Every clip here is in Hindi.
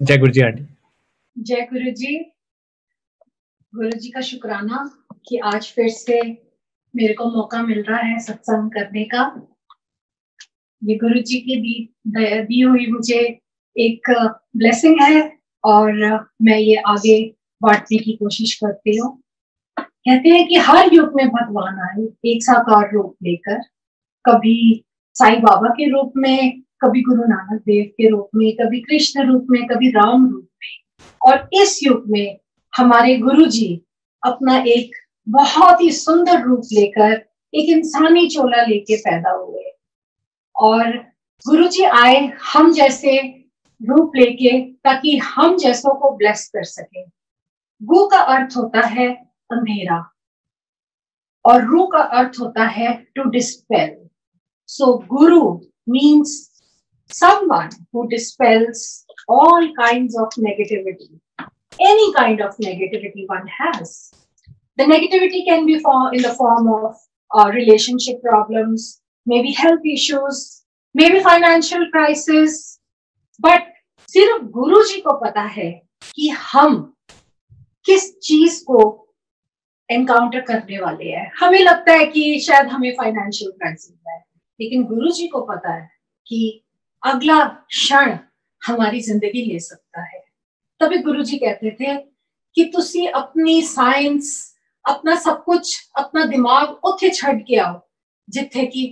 जय गुरु जी आंटी। जय गुरु जी। गुरु जी का शुक्राना कि आज फिर से मेरे को मौका मिल रहा है सत्संग करने का। ये गुरु जी की दी हुई मुझे एक ब्लेसिंग है और मैं ये आगे बांटने की कोशिश करती हूँ। कहते हैं कि हर युग में भगवान आए एक साकार रूप लेकर, कभी साईं बाबा के रूप में, कभी गुरु नानक देव के रूप में, कभी कृष्ण रूप में, कभी राम रूप में। और इस युग में हमारे गुरु जी अपना एक बहुत ही सुंदर रूप लेकर एक इंसानी चोला लेके पैदा हुए और गुरु जी आए हम जैसे रूप लेके ताकि हम जैसों को ब्लेस कर सके। गु का अर्थ होता है अंधेरा और रू का अर्थ होता है to dispel. So Guru means someone who dispels all kinds of negativity, any kind of negativity one has. The negativity can be in the form of relationship problems, maybe health issues, maybe financial crisis. But सिर्फ गुरु जी को पता है कि हम किस चीज को एनकाउंटर करने वाले हैं। हमें लगता है कि शायद हमें फाइनेंशियल क्राइसिस है, लेकिन गुरु जी को पता है कि अगला क्षण हमारी जिंदगी ले सकता है। तभी गुरु जी कहते थे कि तुसी अपनी साइंस, अपना सब कुछ, अपना दिमाग उथे छड़ के आओ जिथे की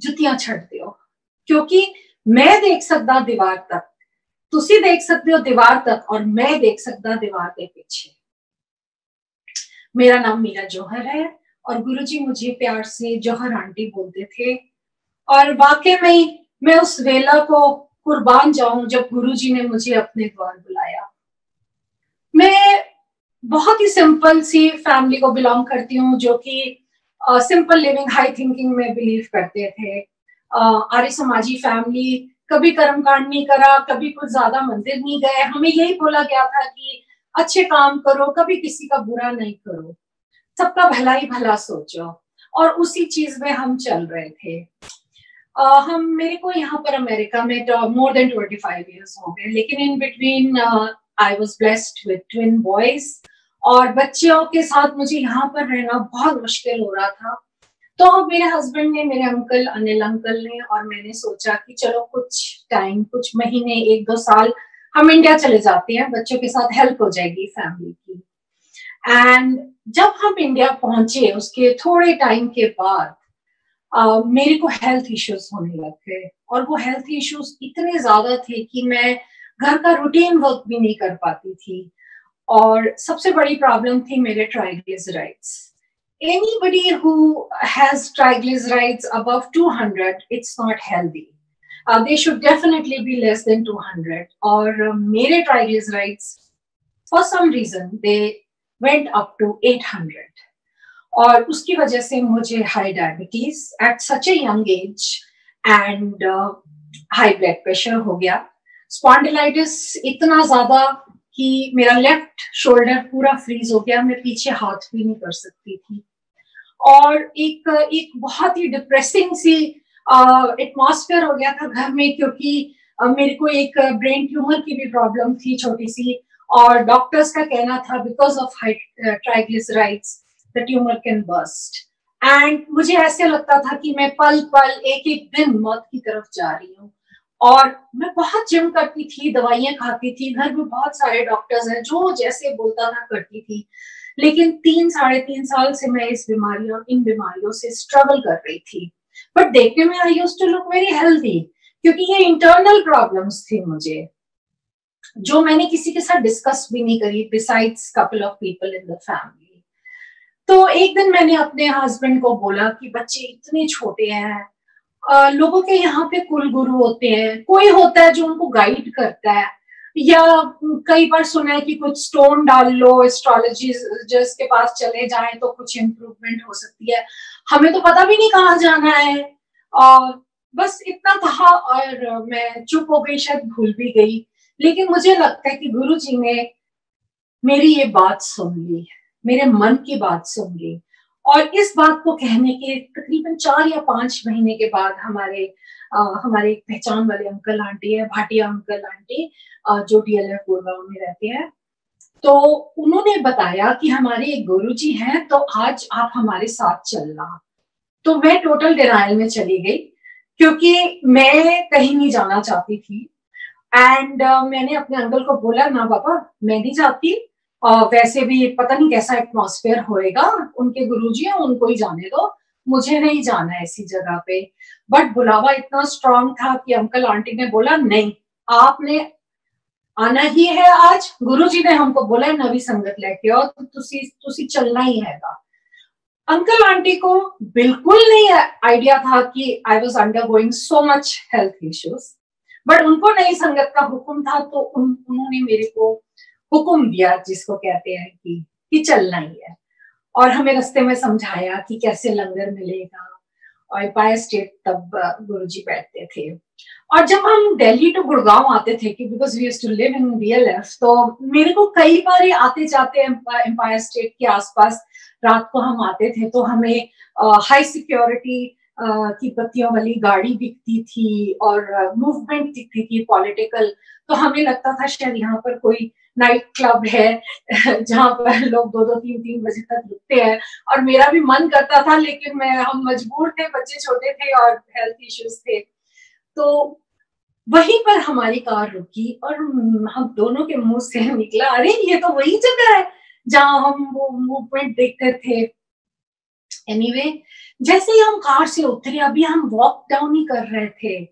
जुतियां छड़ते हो, क्योंकि मैं देख सकता दीवार तक, तुसी देख सकते हो दीवार तक और मैं देख सकता दीवार के पीछे। मेरा नाम मीरा जौहर है और गुरुजी मुझे प्यार से जौहर आंटी बोलते थे और वाकई में मैं उस वेला को कुर्बान जाऊं जब गुरुजी ने मुझे अपने द्वार बुलाया। मैं बहुत ही सिंपल सी फैमिली को बिलोंग करती हूँ जो कि सिंपल लिविंग हाई थिंकिंग में बिलीव करते थे। आर्य समाजी फैमिली, कभी कर्मकांड नहीं करा, कभी कुछ ज्यादा मंदिर नहीं गए। हमें यही बोला गया था कि अच्छे काम करो, कभी किसी का बुरा नहीं करो, सबका भला ही भला सोचो, और उसी चीज में हम चल रहे थे। मेरे को यहाँ पर अमेरिका में मोर देन 25 years हो गए, लेकिन in between I was blessed with twin boys और बच्चियों के साथ मुझे यहाँ पर रहना बहुत मुश्किल हो रहा था। तो मेरे हस्बैंड ने, मेरे अंकल अनिल अंकल ने और मैंने सोचा कि चलो कुछ टाइम, कुछ महीने, 1-2 साल हम इंडिया चले जाते हैं, बच्चों के साथ हेल्प हो जाएगी फैमिली की। एंड जब हम इंडिया पहुंचे उसके थोड़े टाइम के बाद मेरे को हेल्थ इश्यूज होने लग गए और वो हेल्थ इश्यूज इतने ज्यादा थे कि मैं घर का रूटीन वर्क भी नहीं कर पाती थी और सबसे बड़ी प्रॉब्लम थी मेरे triglycerides. Anybody who has triglycerides above 200, it's not healthy. They should definitely be less than 200. और मेरे triglycerides, for some reason, they went up to 800. और उसकी वजह से मुझे high diabetes at such a young age and high blood pressure हो गया। स्पॉन्डिलाइटिस इतना ज्यादा कि मेरा लेफ्ट शोल्डर पूरा फ्रीज हो गया, मैं पीछे हाथ भी नहीं कर सकती थी। और एक बहुत ही डिप्रेसिंग सी एटमॉस्फेयर हो गया था घर में, क्योंकि मेरे को एक ब्रेन ट्यूमर की भी प्रॉब्लम थी छोटी सी, और डॉक्टर्स का कहना था because of high triglycerides the tumour can burst. And मुझे ऐसे लगता था कि मैं पल पल, एक एक दिन मौत की तरफ जा रही हूँ। और मैं बहुत जिम करती थी, दवाइयां खाती थी, घर में बहुत सारे डॉक्टर्स हैं, जो जैसे बोलता था करती थी, लेकिन 3-3.5 साल से मैं इन बीमारियों से स्ट्रगल कर रही थी। बट देखने में I used to look very healthy, क्योंकि ये इंटरनल प्रॉब्लम्स थी मुझे, जो मैंने किसी के साथ डिस्कस भी नहीं करी besides couple of people in the family. तो एक दिन मैंने अपने हस्बैंड को बोला कि बच्चे इतने छोटे हैं, लोगों के यहाँ पे कुल गुरु होते हैं, कोई होता है जो उनको गाइड करता है, या कई बार सुना है कि कुछ स्टोन डाल लो, एस्ट्रोलॉजिस्ट के पास चले जाएं तो कुछ इम्प्रूवमेंट हो सकती है। हमें तो पता भी नहीं कहाँ जाना है, और बस इतना कहा और मैं चुप हो गई, शायद भूल भी गई। लेकिन मुझे लगता है कि गुरु जी ने मेरी ये बात सुन ली, मेरे मन की बात सुन ली, और इस बात को कहने के तकरीबन 4 या 5 महीने के बाद हमारे हमारे एक पहचान वाले अंकल आंटी है, भाटिया अंकल आंटी, जो DLF गुड़गांव में रहते हैं। तो उन्होंने बताया कि हमारे एक गुरुजी हैं, तो आज आप हमारे साथ चलना। तो मैं टोटल डिनायल में चली गई, क्योंकि मैं कहीं नहीं जाना चाहती थी। एंड मैंने अपने अंकल को बोला, ना पापा मैं नहीं जाती, वैसे भी पता नहीं कैसा एटमॉस्फेयर होएगा, उनके गुरुजी हैं, उनको ही जाने दो, मुझे नहीं जाना है ऐसी जगह पे। बट बुलावा इतना स्ट्रांग था कि अंकल आंटी ने बोला, नहीं आपने आना ही है, आज गुरुजी ने हमको बोला है नवी संगत लेके आओ, तो तुसी चलना ही हैगा। अंकल आंटी को बिल्कुल नहीं आइडिया था कि I was undergoing so much health issues, but उनको नई संगत का हुक्म था, तो उन्होंने मेरे को हुक्म दिया, जिसको कहते हैं कि चलना ही है। और हमें रास्ते में समझाया कि कैसे लंगर मिलेगा, और एम्पायर स्टेट तब गुरुजी बैठते थे। और जब हम दिल्ली टू गुड़गांव आते थे, कि because we used to live in DLF, तो मेरे को कई बार आते जाते एम्पायर स्टेट के आसपास रात को हम आते थे, तो हमें हाई सिक्योरिटी की बत्तियों वाली गाड़ी दिखती थी और मूवमेंट दिखती थी पॉलिटिकल। तो हमें लगता था शायद यहाँ पर कोई नाइट क्लब है जहाँ पर लोग 2-2, 3-3 बजे तक रुकते हैं। और मेरा भी मन करता था, लेकिन हम मजबूर थे, बच्चे छोटे थे और हेल्थ इश्यूज थे। तो वहीं पर हमारी कार रुकी और हम दोनों के मुंह से निकला, अरे ये तो वही जगह है जहां हम वो मूवमेंट देखते थे। एनीवे, जैसे ही हम कार से उतरे, अभी हम वॉक डाउन ही कर रहे थे,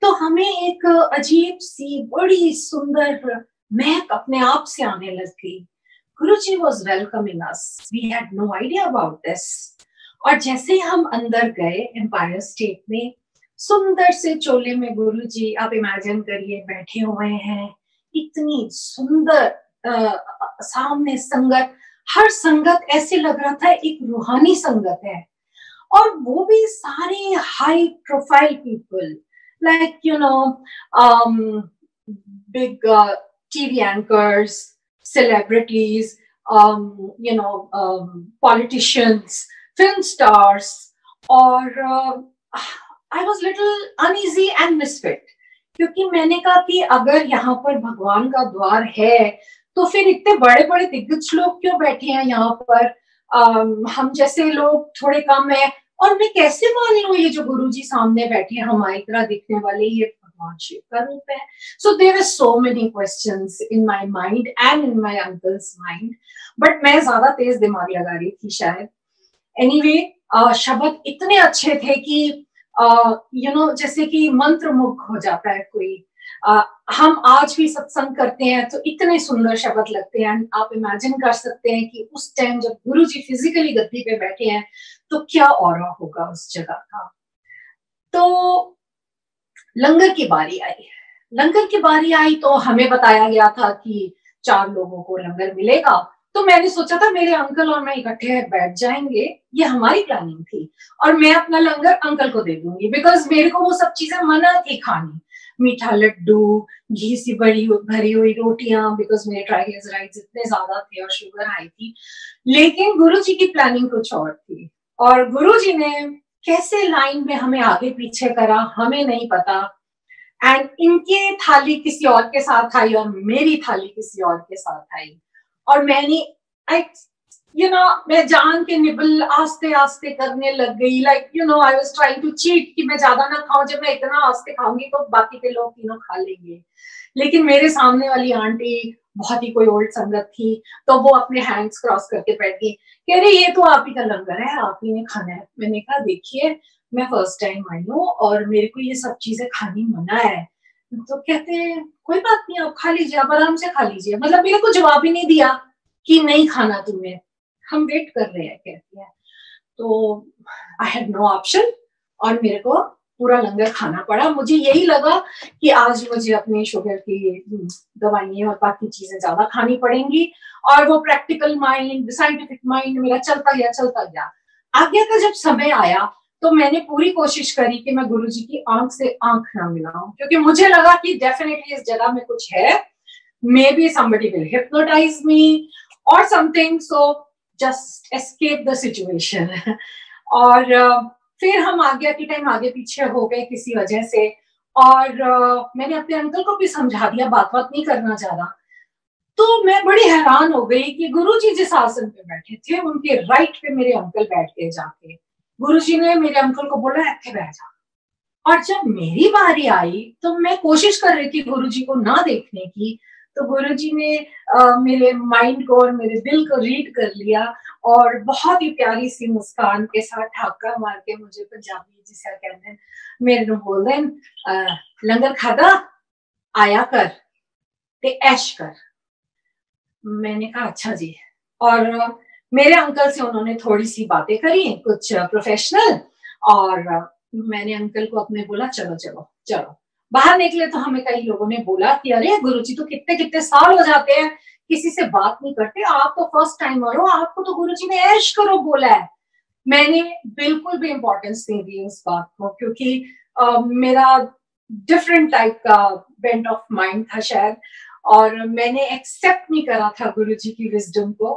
तो हमें एक अजीब सी बड़ी सुंदर महक अपने आप से आने लग गई। Guruji was welcoming us, we had no idea about this. और जैसे ही हम अंदर गए एम्पायर स्टेट में, सुंदर से चोले में गुरुजी, आप इमेजिन करिए, बैठे हुए हैं, इतनी सुंदर सामने संगत, हर संगत ऐसे लग रहा था एक रूहानी संगत है। और वो भी सारे high profile people, like big TV anchors, celebrities, politicians, film stars, और I was little uneasy and misfit, क्योंकि मैंने कहा कि अगर यहाँ पर भगवान का द्वार है, तो फिर इतने बड़े बड़े दिग्गज लोग क्यों बैठे हैं यहाँ पर, हम जैसे लोग थोड़े कम है। और मैं कैसे मान लूं ये जो गुरुजी सामने बैठे हैं हमारी तरह दिखने वाले, ये भगवान शिव का रूप है। So there were so many questions in my mind and in my uncle's mind, but मैं ज्यादा तेज दिमाग लगा रही थी शायद। एनीवे, शब्द इतने अच्छे थे कि जैसे कि मंत्र मुग्ध हो जाता है कोई। हम आज भी सत्संग करते हैं तो इतने सुंदर शब्द लगते हैं। आप इमेजिन कर सकते हैं कि उस टाइम जब गुरुजी फिजिकली गद्दी पे बैठे हैं तो क्या ऑरा होगा उस जगह का। तो लंगर की बारी आई। लंगर की बारी आई तो हमें बताया गया था कि 4 लोगों को लंगर मिलेगा। तो मैंने सोचा था मेरे अंकल और मैं इकट्ठे बैठ जाएंगे, ये हमारी प्लानिंग थी, और मैं अपना लंगर अंकल को दे दूंगी, बिकॉज मेरे को वो सब चीजें मना थी खानी। मीठा लड्डू, घी सी भरी हुई रोटियां, बिकॉज मेरे ट्राइग्लिसराइड्स इतने ज्यादा थे और शुगर हाई थी। लेकिन गुरुजी की प्लानिंग कुछ और थी, और गुरुजी ने कैसे लाइन में हमें आगे पीछे करा हमें नहीं पता। एंड इनके थाली किसी और के साथ आई और मेरी थाली किसी और के साथ आई, और मैंने मैं जान के निबल आस्ते आस्ते करने लग गई। I was trying to cheat कि मैं ज्यादा ना खाऊं, जब मैं इतना आस्ते खाऊंगी तो बाकी के लोग तीनों खा लेंगे। लेकिन मेरे सामने वाली आंटी बहुत ही कोई ओल्ड संगत थी, तो वो अपने हैंड्स क्रॉस करके बैठ गई, कह रही ये तो आप ही का लंगर है, आप ही ने खाना है। मैंने कहा देखिए मैं फर्स्ट टाइम आई हूँ और मेरे को ये सब चीजें खानी मना है। तो कहते हैं कोई बात नहीं, आप खा लीजिए, आप आराम से खा लीजिए। मतलब मेरे को जवाब ही नहीं दिया कि नहीं खाना तुम्हें, हम वेट कर रहे हैं, कहती है। तो आई हैड नो ऑप्शन और मेरे को पूरा लंगर खाना पड़ा। मुझे यही लगा कि आज मुझे अपनी शुगर की दवाइयां और बाकी चीजें ज्यादा खानी पड़ेंगी, और वो प्रैक्टिकल माइंड, साइंटिफिक माइंड मेरा चलता गया। आगे का जब समय आया तो मैंने पूरी कोशिश करी कि मैं गुरुजी की आंख से आंख ना मिलाऊं, क्योंकि मुझे लगा कि डेफिनेटली इस जगह में कुछ है, may be somebody will hypnotize me or something, so just escape the situation। और फिर हम आगे के टाइम आगे पीछे हो गए किसी वजह से, और मैंने अपने अंकल को भी समझा दिया, बात बात नहीं करना ज्यादा। तो मैं बड़ी हैरान हो गई कि गुरुजी जिस आसन पे बैठे थे उनके राइट पे मेरे अंकल बैठ गए जाके। गुरुजी ने मेरे अंकल को बोला ऐसे बैठ जा। और जब मेरी बारी आई तो मैं कोशिश कर रही थी गुरुजी को ना देखने की, तो गुरुजी ने मेरे माइंड को और मेरे दिल को रीड कर लिया और बहुत ही प्यारी सी मुस्कान के साथ ठाका मार के मुझे पंजाबी जिसे कहते हैं मेरे को बोल दें लंगर खादा आया कर ते ऐश कर। मैंने कहा अच्छा जी। और मेरे अंकल से उन्होंने थोड़ी सी बातें करी कुछ प्रोफेशनल, और मैंने अंकल को अपने बोला चलो चलो चलो। बाहर निकले तो हमें कई लोगों ने बोला कि अरे गुरुजी तो कितने कितने साल हो जाते हैं किसी से बात नहीं करते, आप तो फर्स्ट टाइमर हो, आपको तो गुरुजी ने ऐश करो बोला है। मैंने बिल्कुल भी इंपॉर्टेंस नहीं दी उस बात को, क्योंकि मेरा डिफरेंट टाइप का बेंट ऑफ माइंड था शायद, और मैंने एक्सेप्ट नहीं करा था गुरुजी की विजडम को।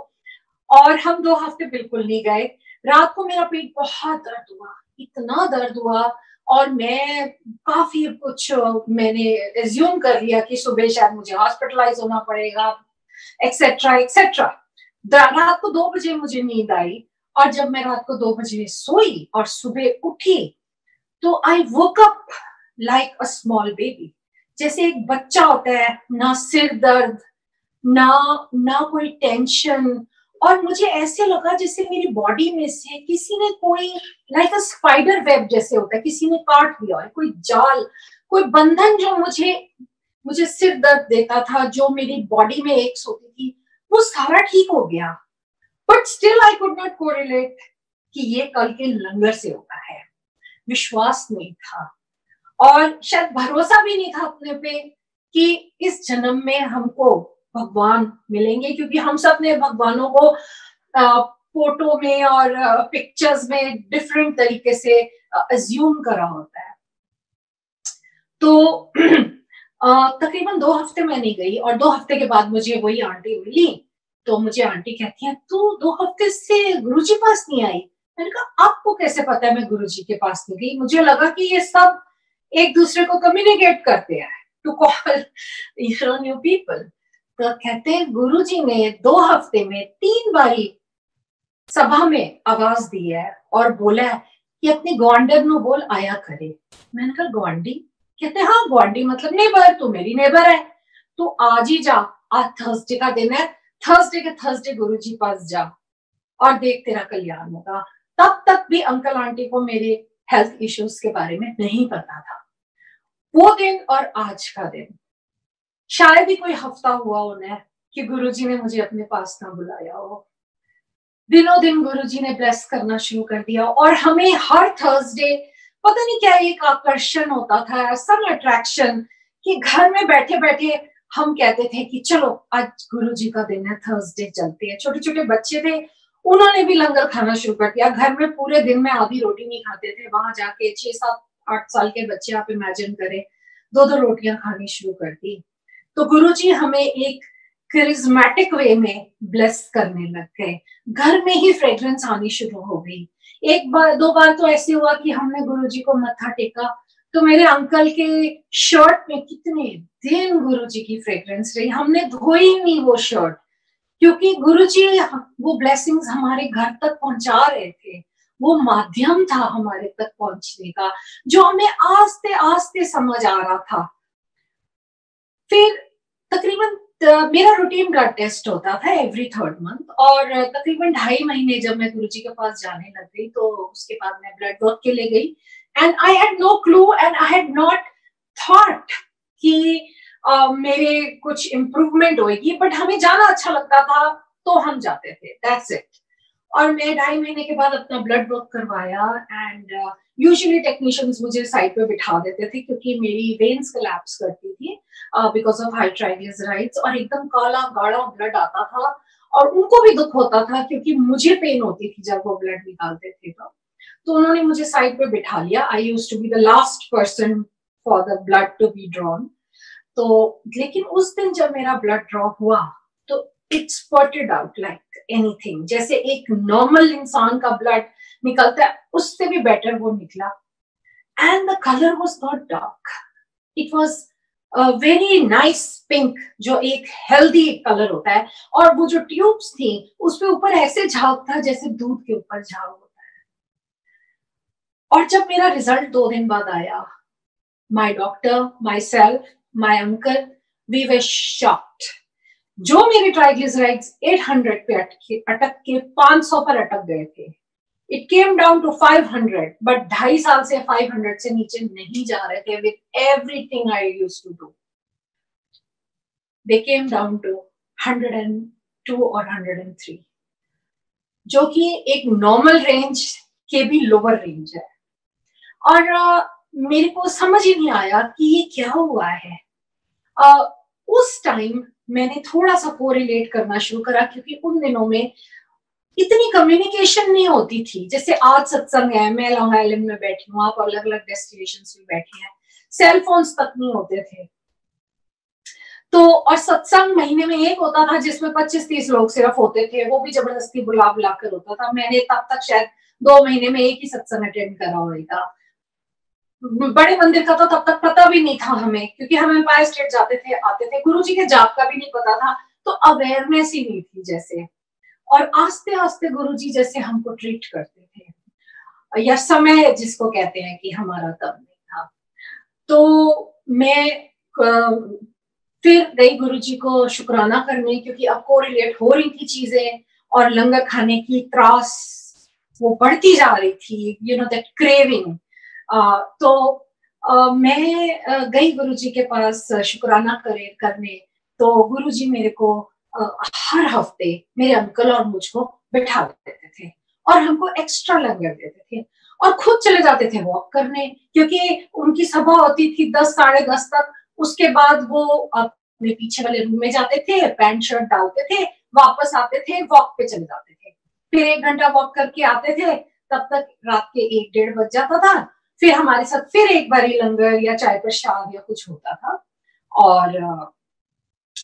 और हम 2 हफ्ते बिल्कुल नहीं गए। रात को मेरा पेट बहुत दर्द हुआ, इतना दर्द हुआ, और मैं काफी कुछ मैंने एज्यूम कर लिया कि सुबह शायद मुझे हॉस्पिटलाइज होना पड़ेगा, एक्सेट्रा एक्सेट्रा। रात को 2 बजे मुझे नींद आई, और जब मैं रात को 2 बजे सोई और सुबह उठी तो I woke up like a small baby, जैसे एक बच्चा होता है, ना सिर दर्द ना ना कोई टेंशन। और मुझे ऐसे लगा जैसे मेरी बॉडी में से किसी ने कोई लाइक अ स्पाइडर वेब जैसे होता है, किसी ने काट दिया है, कोई जाल, कोई बंधन जो मुझे मुझे सिर दर्द देता था, जो मेरी बॉडी में एक्स होती थी, वो सारा ठीक हो गया। But still I could not correlate कि ये कल के लंगर से होता है। विश्वास नहीं था और शायद भरोसा भी नहीं था अपने पे कि इस जन्म में हमको भगवान मिलेंगे, क्योंकि हम सब ने भगवानों को फोटो में और पिक्चर्स में डिफरेंट तरीके से अज्यूम करा होता है। तो तकरीबन 2 हफ्ते मैं नहीं गई, और 2 हफ्ते के बाद मुझे वही आंटी मिली। तो मुझे आंटी कहती है तू 2 हफ्ते से गुरुजी पास नहीं आई। मैंने कहा आपको कैसे पता है मैं गुरुजी के पास नहीं गई? मुझे लगा कि ये सब एक दूसरे को कम्युनिकेट करते हैं टू कॉल न्यू पीपल। तो कहते हैं गुरुजी ने 2 हफ्ते में 3 बारी सभा में आवाज दी है और बोला है कि अपनी ग्वांडर नो बोल आया करे। मैंने कहा ग्वांडी? कहते हाँ ग्वांडी मतलब नेबर, तू मेरी नेबर है, तू आज ही जा, आज थर्सडे का दिन है, थर्सडे के थर्सडे गुरुजी पास जा और देख तेरा कल्याण होगा। तब तक भी अंकल आंटी को मेरे हेल्थ इश्यूज के बारे में नहीं पता था। वो दिन और आज का दिन शायद ही कोई हफ्ता हुआ उन्हें कि गुरुजी ने मुझे अपने पास ना बुलाया हो। दिनों दिन गुरुजी ने ब्लेस करना शुरू कर दिया, और हमें हर थर्सडे पता नहीं क्या एक आकर्षण होता था, सम अट्रैक्शन, कि घर में बैठे बैठे हम कहते थे कि चलो आज गुरुजी का दिन है, थर्सडे चलते हैं। छोटे छोटे बच्चे थे, उन्होंने भी लंगर खाना शुरू कर दिया। घर में पूरे दिन में आधी रोटी नहीं खाते थे, वहां जाके 6, 7, 8 साल के बच्चे आप इमेजिन करें 2-2 रोटियां खानी शुरू कर दी। तो गुरुजी हमें एक करिज्मेटिक वे में ब्लेस करने लग गए। घर में ही फ्रेग्रेंस आनी शुरू हो गई। 1 बार 2 बार तो ऐसे हुआ कि हमने गुरुजी को मत्था टेका तो मेरे अंकल के शर्ट में कितने दिन गुरुजी की फ्रेग्रेंस रही। हमने धोई नहीं वो शर्ट, क्योंकि गुरुजी वो ब्लेसिंग्स हमारे घर तक पहुंचा रहे थे। वो माध्यम था हमारे तक पहुंचने का, जो हमें आस्ते आस्ते समझ आ रहा था। फिर तकरीबन मेरा रूटीन ब्लड टेस्ट होता था एवरी 3rd मंथ, और तकरीबन 2.5 महीने जब मैं गुरुजी के पास जाने लग गई तो उसके बाद मैं ब्लड वर्क के लिए गई। And I had no clue and I had not thought कि मेरे कुछ इम्प्रूवमेंट होगी, बट हमें जाना अच्छा लगता था तो हम जाते थे, दैट्स इट। और मैं 2.5 महीने के बाद अपना ब्लड वर्क करवाया, एंड यूजुअली टेक्नीशियंस मुझे साइड पे बिठा देते थे क्योंकि मेरी वेन्स कोलैप्स करती थी बिकॉज ऑफ हाई ट्राइग्लिसराइड्स, और एकदम काला गाढ़ा ब्लड आता था, और उनको भी दुख होता था क्योंकि मुझे पेन होती थी जब वो ब्लड निकालते थे। तो उन्होंने मुझे साइड पे बिठा लिया। I used to be the last person for the blood to be drawn. तो लेकिन उस दिन जब मेरा ब्लड ड्रॉ हुआ तो it spotted out like anything, जैसे एक नॉर्मल इंसान का ब्लड निकलता है, उससे भी बेटर वो निकला। And the colour was not dark, it was very nice pink, जो एक हेल्दी कलर होता है। और वो जो ट्यूब्स थी उसपे ऊपर ऐसे झाग था जैसे दूध के ऊपर झाग होता है। और जब मेरा रिजल्ट 2 दिन बाद आया, my doctor, myself, my uncle, we were shocked. जो मेरे ट्राइग्लिसराइड्स 800 पे अटक के 500 पर अटक गए थे, it came down to 500, but 2.5 साल से 500 से नीचे नहीं जा रहे थे with everything I used to do. They came down to 102 और 103, जो कि एक नॉर्मल रेंज के भी लोअर रेंज है। और मेरे को समझ ही नहीं आया कि ये क्या हुआ है। उस टाइम मैंने थोड़ा सा कोरिलेट करना शुरू करा, क्योंकि उन दिनों में इतनी कम्युनिकेशन नहीं होती थी। जैसे आज सत्संग है, मैं लॉन्ग आइलैंड में बैठी हूँ, आप अलग अलग डेस्टिनेशंस में बैठे हैं, सेल फोन्स तक नहीं होते थे। तो और सत्संग महीने में एक होता था जिसमें 25-30 लोग सिर्फ होते थे, वो भी जबरदस्ती बुला बुला कर होता था। मैंने तब तक शायद 2 महीने में एक ही सत्संग अटेंड करा होगा। बड़े मंदिर का तो तब तक पता भी नहीं था हमें, क्योंकि हम एम्पायर स्टेट जाते थे आते थे, गुरुजी के जाप का भी नहीं पता था, तो अवेयरनेस ही नहीं थी जैसे। और आस्ते आस्ते गुरुजी जैसे हमको ट्रीट करते थे, या समय जिसको कहते हैं कि हमारा तब नहीं था। तो मैं फिर गई गुरुजी को शुक्राना करने, क्योंकि अब कोरिलेट हो रही थी चीजें, और लंगर खाने की त्रास वो बढ़ती जा रही थी, यू नो दैट क्रेविंग। तो मैं गई गुरुजी के पास शुक्राना करने। तो गुरुजी मेरे को हर हफ्ते मेरे अंकल और मुझको बैठा देते थे, और हमको एक्स्ट्रा लंगर देते थे, और खुद चले जाते थे वॉक करने, क्योंकि उनकी सभा होती थी 10 साढ़े 10 तक। उसके बाद वो अपने पीछे वाले रूम में जाते थे, पैंट शर्ट डालते थे, वापस आते थे, वॉक पे चले जाते थे, फिर 1 घंटा वॉक करके आते थे। तब तक रात के 1-1:30 बज जाता था। फिर हमारे साथ फिर एक बारी लंगर या चाय प्रसाद या कुछ होता था। और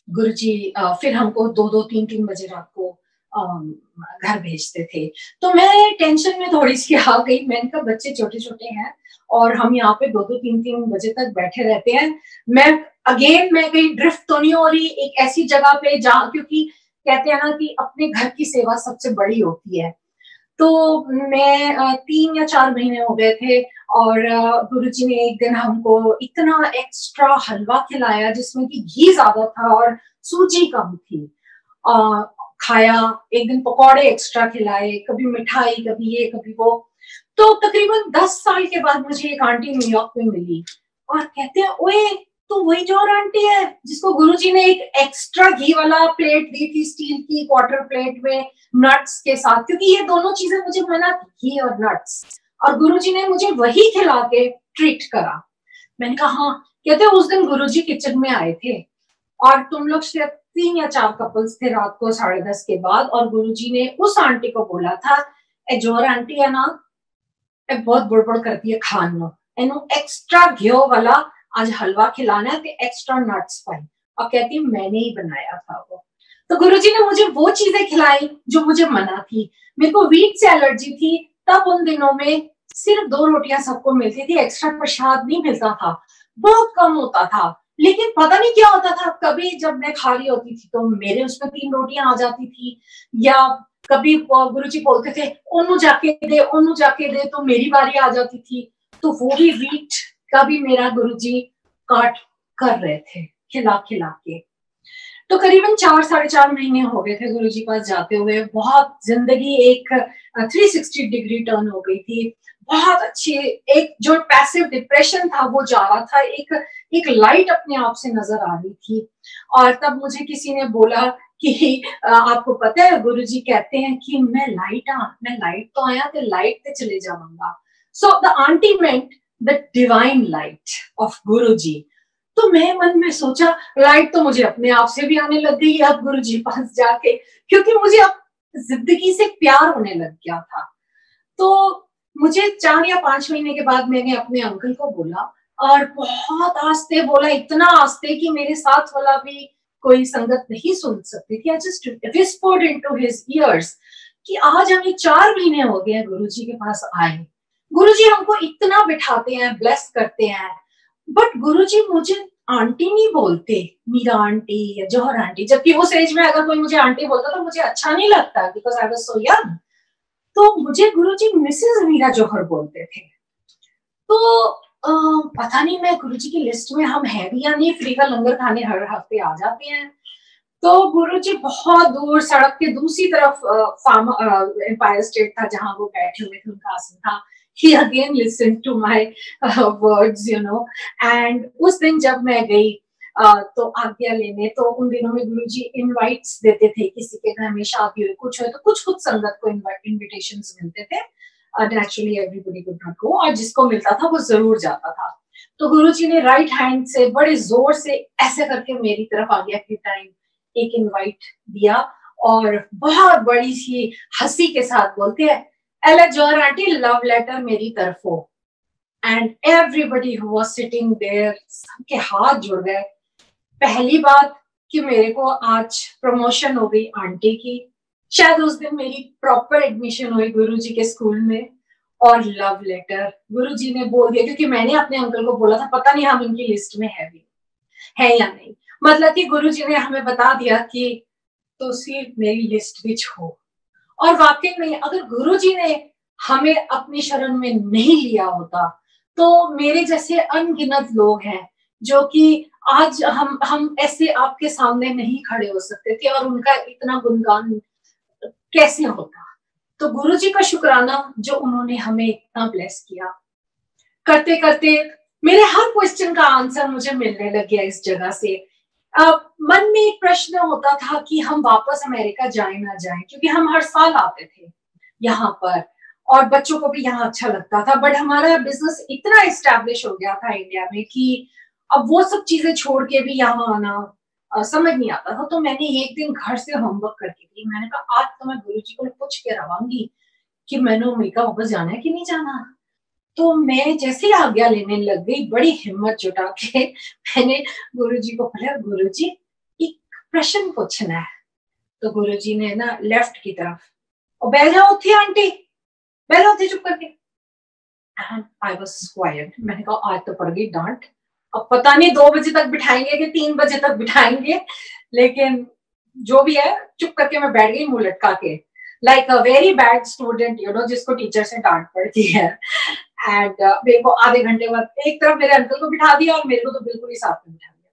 गुरुजी फिर हमको 2-2 3-3 बजे रात को घर भेजते थे। तो मैं टेंशन में थोड़ी सी आ गई। मैंने कहा बच्चे छोटे छोटे हैं और हम यहाँ पे 2-2 3-3 बजे तक बैठे रहते हैं, मैं कहीं ड्रिफ्ट तो नहीं हो रही एक ऐसी जगह पे जहाँ, क्योंकि कहते हैं ना कि अपने घर की सेवा सबसे बड़ी होती है। तो मैं 3 या 4 महीने हो गए थे, और गुरुजी ने एक दिन हमको इतना एक्स्ट्रा हलवा खिलाया जिसमें कि घी ज्यादा था और सूजी कम थी। खाया, एक दिन पकौड़े एक्स्ट्रा खिलाए, कभी मिठाई, कभी ये कभी वो। तो तकरीबन 10 साल के बाद मुझे एक आंटी न्यूयॉर्क में मिली, और कहते हैं ओए तो वही जो आंटी है जिसको गुरुजी ने एक एक्स्ट्रा घी वाला प्लेट दी थी, स्टील की क्वार्टर प्लेट में नट्स के साथ, क्योंकि ये दोनों चीजें मुझे मना थी, घी और नट्स, और गुरुजी ने मुझे वही खिला के ट्रीट करा। मैंने कहा हाँ। कहते उस दिन गुरुजी किचन में आए थे, और तुम लोग सिर्फ 3 या 4 कपल्स थे रात को 10:30 के बाद, और गुरुजी ने उस आंटी को बोला था, ए जोर आंटी है ना, ए बहुत बुड़बुड़ करती है खान में, एनु एक्स्ट्रा घ्यो वाला आज हलवा खिलाना है, एक्स्ट्रा नट्स पाई। और कहती मैंने ही बनाया था वो। तो गुरुजी ने मुझे वो चीजें खिलाई जो मुझे मना थी। मेरे को व्हीट से एलर्जी थी, तब उन दिनों में सिर्फ 2 रोटियां सबको मिलती थी, एक्स्ट्रा प्रसाद नहीं मिलता था, बहुत कम होता था। लेकिन पता नहीं क्या होता था, कभी जब मैं खा रही होती थी तो मेरे उसमें 3 रोटियां आ जाती थी, या कभी गुरुजी बोलते थे ओनू जाके दे, तो मेरी बारी आ जाती थी। तो वो भी व्हीट का भी मेरा गुरुजी काट कर रहे थे, खिला खिला के। तो करीबन 4-4.5 महीने हो गए थे गुरुजी पास जाते हुए। बहुत जिंदगी एक 360 डिग्री टर्न हो गई थी। बहुत अच्छी, एक जो पैसिव डिप्रेशन था वो जा रहा था, एक लाइट अपने आप से नजर आ रही थी। और तब मुझे किसी ने बोला कि आपको पता है गुरुजी कहते हैं कि मैं लाइट तो आया तो लाइट पे चले जाऊंगा। So the aunty meant the divine light of Guruji. तो मैं मन में सोचा लाइट तो मुझे अपने आप से भी आने लग गई अब गुरुजी पास जाके, क्योंकि मुझे अब जिंदगी से प्यार होने लग गया था। तो मुझे 4 या 5 महीने के बाद मैंने अपने अंकल को बोला, और बहुत आस्ते बोला, इतना आस्ते कि मेरे साथ वाला भी कोई संगत नहीं सुन सकती थी। I just whispered into his ears कि आज हमें 4 महीने हो गए गुरुजी के पास आए। गुरुजी हमको इतना बिठाते हैं, ब्लेस करते हैं, बट गुरुजी मुझे आंटी नहीं बोलते, मीरा आंटी या जौहर आंटी, जबकि उस एज में अगर कोई मुझे आंटी बोलता तो मुझे अच्छा नहीं लगता, because I was so young. तो मुझे गुरुजी मिसेस मीरा जौहर बोलते थे। तो पता नहीं मैं गुरुजी की लिस्ट में हम हैं भी या नहीं, फ्री का लंगर खाने हर हफ्ते आ जाते हैं। तो गुरुजी बहुत दूर सड़क के दूसरी तरफ फार्म एम्पायर स्टेट था जहां वो बैठे हुए थे, उनका आसन था। He again listened to my words, you know, and उस दिन जब मैं गई तो आज्ञा लेने, तो उन दिनों में गुरुजी इनवाइट्स देते थे, किसी के घर में शादी हुई कुछ हुई तो कुछ कुछ संगत को इनविटेशंस मिलते थे। Naturally everybody could not go, और जिसको मिलता था वो जरूर जाता था। तो गुरुजी ने राइट हैंड से बड़े जोर से ऐसे करके मेरी तरफ आज्ञा के टाइम एक इनवाइट दिया, और बहुत बड़ी सी हंसी के साथ बोलते हैं, एला जौहर आंटी लव लेटर मेरी तरफों। And everybody who was sitting there, सबके हाथ जुड़ गए। पहली बात कि मेरे को आज प्रमोशन हो गई आंटी की, शायद उस दिन मेरी प्रॉपर एडमिशन हुई गुरुजी के स्कूल में, और लव लेटर गुरुजी ने बोल दिया, क्योंकि मैंने अपने अंकल को बोला था पता नहीं हम इनकी लिस्ट में है या नहीं, मतलब कि गुरुजी ने हमें बता दिया कि तुसी मेरी लिस्ट विच हो। और वाकई में अगर गुरुजी ने हमें अपनी शरण में नहीं लिया होता तो मेरे जैसे अनगिनत लोग हैं जो कि आज हम ऐसे आपके सामने नहीं खड़े हो सकते थे, और उनका इतना गुणगान कैसे होता। तो गुरुजी का शुक्राना जो उन्होंने हमें इतना ब्लेस किया। करते करते मेरे हर क्वेश्चन का आंसर मुझे मिलने लग गया इस जगह से। मन में एक प्रश्न होता था कि हम वापस अमेरिका जाए ना जाए, क्योंकि हम हर साल आते थे यहाँ पर और बच्चों को भी यहाँ अच्छा लगता था, बट हमारा बिजनेस इतना एस्टैब्लिश हो गया था इंडिया में कि अब वो सब चीजें छोड़ के भी यहाँ आना समझ नहीं आता था। तो मैंने एक दिन घर से होमवर्क करके दी, मैंने कहा आज तो मैं गुरुजी को पूछ के रवांगी कि मैंने अमेरिका वापस जाना है कि नहीं जाना। तो मैं जैसे ही आज्ञा लेने लग गई, बड़ी हिम्मत जुटा के मैंने गुरुजी को बोला, गुरुजी एक प्रश्न पूछना है। तो गुरुजी ने ना लेफ्ट की तरफ, और बैठ जाओ थी आंटी, बैठ जाओ थी चुप करके। And I was quite. मैंने कहा आज तो पड़ गई डांट, अब पता नहीं 2 बजे तक बिठाएंगे कि 3 बजे तक बिठाएंगे, लेकिन जो भी है चुप करके मैं बैठ गई मुंह लटका के, like a very bad student, you know, जिसको टीचर से डांट पड़ती है। एंड मेरे को आधे घंटे बाद एक तरफ मेरे अंकल को बिठा दिया और मेरे को तो बिल्कुल ही साथ में बिठा दिया।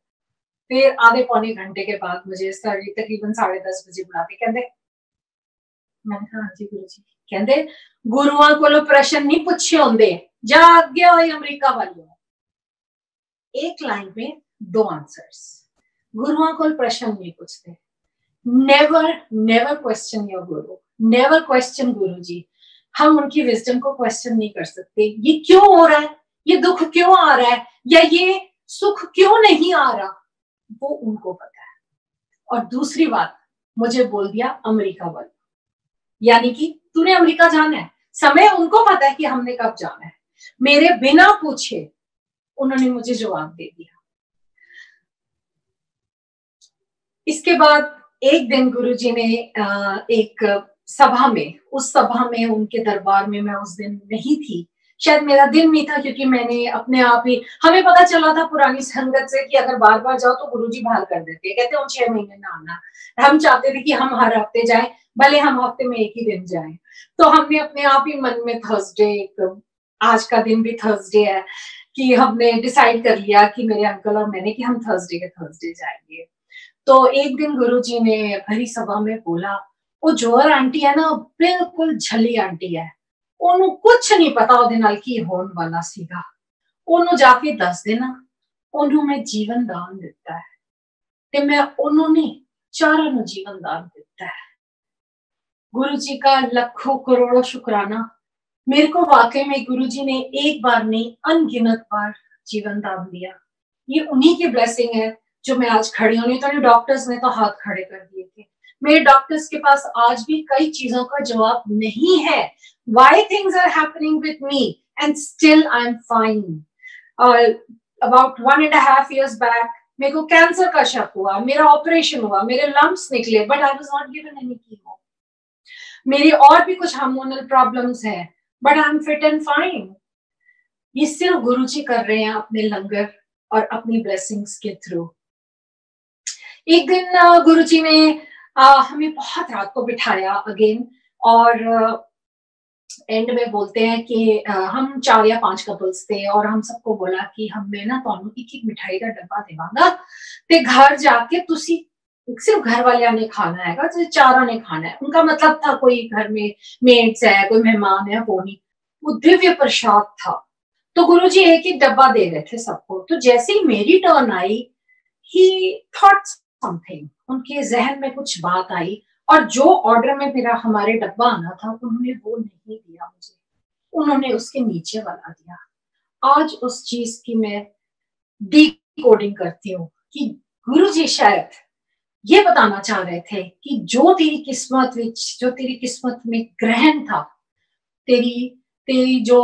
फिर आधे पौने घंटे के बाद मुझे तकरीबन 10:30 बजे बुलाते, कहते, मैंने कहा हाँ जी गुरुजी, कहते गुरुआं को प्रश्न नहीं पूछे होंगे, जा आगे हो अमरीका वालों। एक लाइन में 2 आंसर्स। गुरुआं को प्रश्न नहीं पूछते। Never never question your Guru, never question गुरुजी। हम उनकी विजडम को क्वेश्चन नहीं कर सकते। ये क्यों हो रहा है, ये दुख क्यों आ रहा है, या ये सुख क्यों नहीं आ रहा, वो उनको पता है। और दूसरी बात, मुझे बोल दिया अमेरिका वाला, यानी कि तूने अमेरिका जाना है, समय उनको पता है कि हमने कब जाना है। मेरे बिना पूछे उन्होंने मुझे जवाब दे दिया। इसके बाद एक दिन गुरुजी ने एक सभा में, उस सभा में उनके दरबार में मैं उस दिन नहीं थी, शायद मेरा दिन नहीं था, क्योंकि मैंने अपने आप ही, हमें पता चला था पुरानी संगत से कि अगर बार बार जाओ तो गुरुजी बाहर कर देते हैं, कहते हैं 6 महीने में आना। हम चाहते थे कि हम हर हफ्ते जाएं, भले हम हफ्ते में एक ही दिन जाएं। तो हमने अपने आप ही मन में थर्सडे, आज का दिन भी थर्सडे है, कि हमने डिसाइड कर लिया कि मेरे अंकल और मैंने कि हम थर्सडे के थर्सडे जाएंगे। तो एक दिन गुरुजी ने भरी सभा में बोला, वो जौहर आंटी है ना, बिल्कुल झली आंटी है, ओनू कुछ नहीं पता ओदे नाल की होने वाला सीगा, ओनू जाके दस देना, ओनू मैं जीवन दान दिता है, ते मैं ओनू नहीं चारों नु जीवन दान दिता है। गुरुजी का लाखों करोड़ों शुक्राना। मेरे को वाकई में गुरुजी ने एक बार नहीं अनगिनत बार जीवन दान दिया। ये उन्हीं की ब्लेसिंग है जो मैं आज खड़ी हूं, नहीं तो डॉक्टर्स ने तो हाथ खड़े कर दिए थे। मेरे डॉक्टर्स के पास आज भी कई चीजों का जवाब नहीं है, why things are happening with me and still I'm fine. About 1.5 years back मेरे को कैंसर का शक हुआ, मेरा ऑपरेशन हुआ, मेरे लम्प्स निकले, but I was not given any chemo. मेरी और भी कुछ हार्मोनल प्रॉब्लम्स हैं, but I am fit and fine. ये सिर्फ गुरुजी कर रहे हैं अपने लंगर और अपनी ब्लेसिंग्स के थ्रू। एक दिन गुरुजी ने हमें बहुत रात को बिठाया अगेन, और एंड में बोलते हैं कि हम 4 या 5 कपल्स थे और हम सबको बोला कि हमें ना ਤੁਹਾਨੂੰ एक मिठाई का डब्बा देवांगा ते घर जाके तुसी सिर्फ घर वाले ने खाना हैगा, तो 4 ने खाना है। उनका मतलब था कोई घर में मेड्स है, कोई मेहमान है, वो नहीं। वो दिव्य प्रसाद था। तो गुरुजी एक ही डब्बा दे रहे थे सबको। तो जैसे ही मेरी turn I, he thought something, उनके जहन में कुछ बात आई, और जो ऑर्डर में मेरा हमारे डब्बा आना था उन्होंने वो नहीं दिया मुझे, उन्होंने उसके नीचे वाला दिया। आज उस चीज की मैं डिकोडिंग करती हूँ कि गुरुजी शायद ये बताना चाह रहे थे कि जो तेरी किस्मत जो तेरी किस्मत में ग्रहण था, तेरी तेरी जो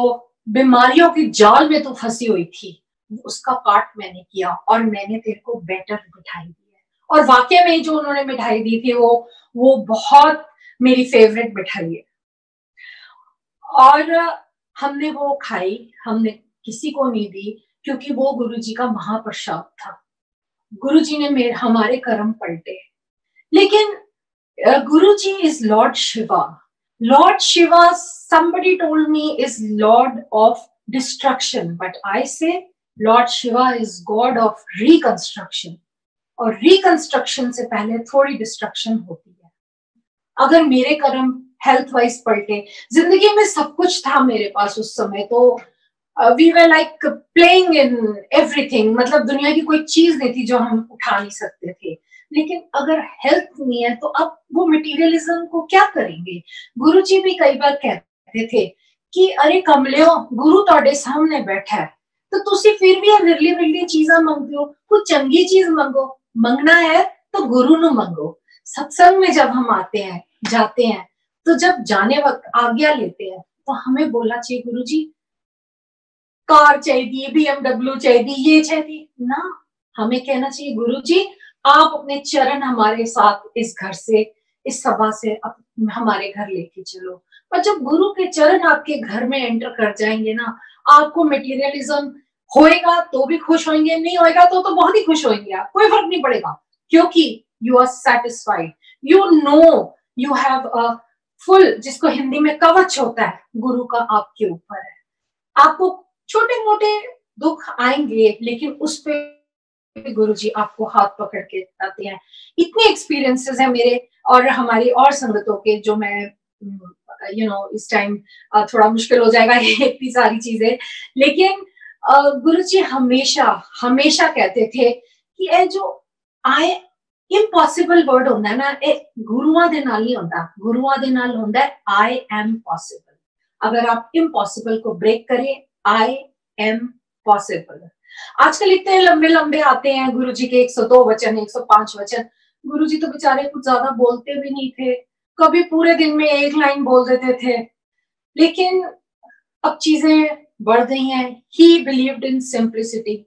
बीमारियों की जाल में तू फंसी हुई थी, उसका पार्ट मैंने किया और मैंने तेरे को बेटर मिठाई दी है। और वाकई में जो उन्होंने मिठाई दी थी वो बहुत मेरी फेवरेट मिठाई है। और हमने वो खाई, हमने किसी को नहीं दी, क्योंकि वो गुरुजी का महाप्रसाद था। गुरुजी ने हमारे कर्म पलटे। लेकिन Guruji is Lord Shiva. Lord Shiva, somebody told me, is lord of destruction, but I say lord shiva is god of reconstruction, और रिकंस्ट्रक्शन से पहले थोड़ी डिस्ट्रक्शन होती है। अगर मेरे कर्म हेल्थ वाइज पलटे, जिंदगी में सब कुछ था मेरे पास उस समय, तो we were like playing in everything, मतलब दुनिया की कोई चीज नहीं थी जो हम उठा नहीं सकते थे। लेकिन अगर हेल्थ नहीं है तो अब वो मटेरियलिज्म को क्या करेंगे। गुरुजी भी कई बार कहते थे कि अरे कमलियो, गुरु तुहाडे सामने बैठा है, तो तुसी फिर भी विरली विरली चीजा मंगते हो, कुछ चंगी चीज मंगो। मंगना है तो गुरु नु मंगो। सत्संग में जब हम आते हैं, जाते हैं, तो जब जाने वक्त आज्ञा लेते हैं तो हमें बोलना चाहिए, गुरुजी कार चाहिए, BMW चाहिए, ये चाहिए ना। हमें कहना चाहिए, गुरुजी आप अपने चरण हमारे साथ इस घर से, इस सभा से हमारे घर लेके चलो। और जब गुरु के चरण आपके घर में एंटर कर जाएंगे ना, आपको मटेरियलिज्म होएगा तो भी खुश होंगे, नहीं होएगा तो बहुत ही खुश होंगे आप, कोई फर्क नहीं पड़ेगा, क्योंकि you are satisfied. You know you have a full, जिसको हिंदी में कवच होता है, गुरु का आपके ऊपर है। आपको छोटे मोटे दुख आएंगे, लेकिन उस पे गुरुजी आपको हाथ पकड़ के बताते हैं। इतने एक्सपीरियंसेस हैं मेरे और हमारी और संगतों के, जो मैं इस टाइम थोड़ा मुश्किल हो जाएगा इतनी सारी चीजें, लेकिन गुरुजी हमेशा हमेशा कहते थे कि ये जो आए इम्पॉसिबल वर्ड होता है ना, गुरुआं दे नाल नहीं होता, गुरुआं दे नाल होता है आई एम पॉसिबल। अगर आप इम्पॉसिबल को ब्रेक करें, आई एम पॉसिबल। आजकल इतने लंबे लंबे आते हैं गुरुजी के, 102 वचन, 105 वचन। गुरुजी तो बेचारे कुछ ज्यादा बोलते भी नहीं थे, कभी पूरे दिन में एक लाइन बोल देते थे। लेकिन अब चीजें बढ़ गई हैं। ही बिलीव्ड इन सिंप्लिसिटी।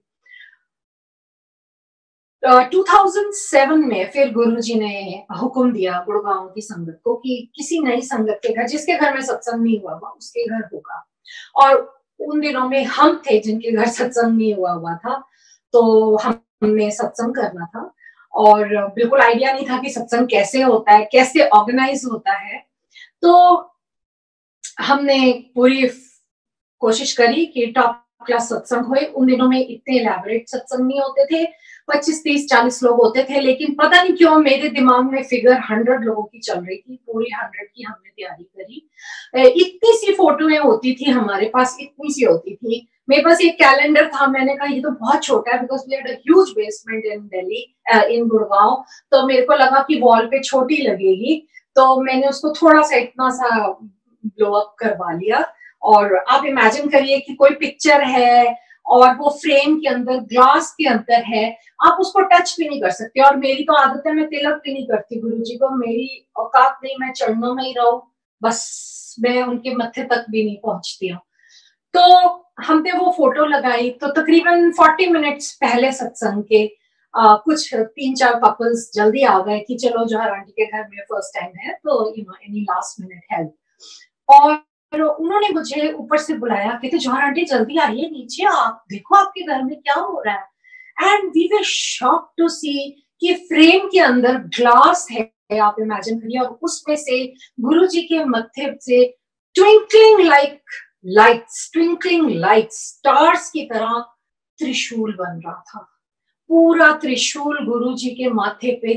2007 में फिर गुरुजी ने हुक्म दिया गुड़गांव की संगत को कि किसी नई संगत के घर, जिसके घर में सत्संग नहीं हुआ हुआ, उसके घर होगा। और उन दिनों में हम थे जिनके घर सत्संग नहीं हुआ हुआ था, तो हमने सत्संग करना था और बिल्कुल आइडिया नहीं था कि सत्संग कैसे होता है, कैसे ऑर्गेनाइज होता है। तो हमने पूरी कोशिश करी कि टॉप क्लास सत्संग हुए। उन दिनों में इतने इलैबोरेट सत्संग नहीं होते थे, 25, 30, 40 लोग होते थे, लेकिन पता नहीं क्यों मेरे दिमाग में फिगर 100 लोगों की चल रही थी। पूरी 100 की हमने तैयारी करी। इतनी सी फोटोएं होती थी हमारे पास, इतनी सी होती थी। मेरे पास एक कैलेंडर था, मैंने कहा ये तो बहुत छोटा है, because we had a huge basement in Delhi, in Gurgaon. तो मेरे को लगा कि वॉल पे छोटी लगेगी, तो मैंने उसको थोड़ा सा इतना सा ब्लो अप करवा लिया। और आप इमेजिन करिए कि कोई पिक्चर है और वो फ्रेम के अंदर, ग्लास के अंदर है, आप उसको टच भी नहीं कर सकते। और मेरी तो आदत है, मैं तिलक भी नहीं करती गुरुजी को, मेरी औकात नहीं, मैं चरणों में ही रहूं बस, मैं उनके मत्थे तक भी नहीं पहुंचती हूँ। तो हमने वो फोटो लगाई, तो तकरीबन 40 मिनट्स पहले सत्संग के कुछ 3-4 कपल्स जल्दी आ गए कि चलो जौहर आंटी के घर में फर्स्ट टाइम है तो एनी लास्ट मिनट हेल्प। और उन्होंने मुझे ऊपर से बुलाया, कहते जौहर आंटी जल्दी आइए नीचे, आप देखो आपके घर में क्या हो रहा है। And we were shocked to see कि फ्रेम के अंदर ग्लास है, आप इमेजिन करिए, और उसमें से गुरुजी के मत्थे से ट्विंकलिंग लाइट्स स्टार्स की तरह त्रिशूल बन रहा था। पूरा त्रिशूल गुरुजी के माथे पे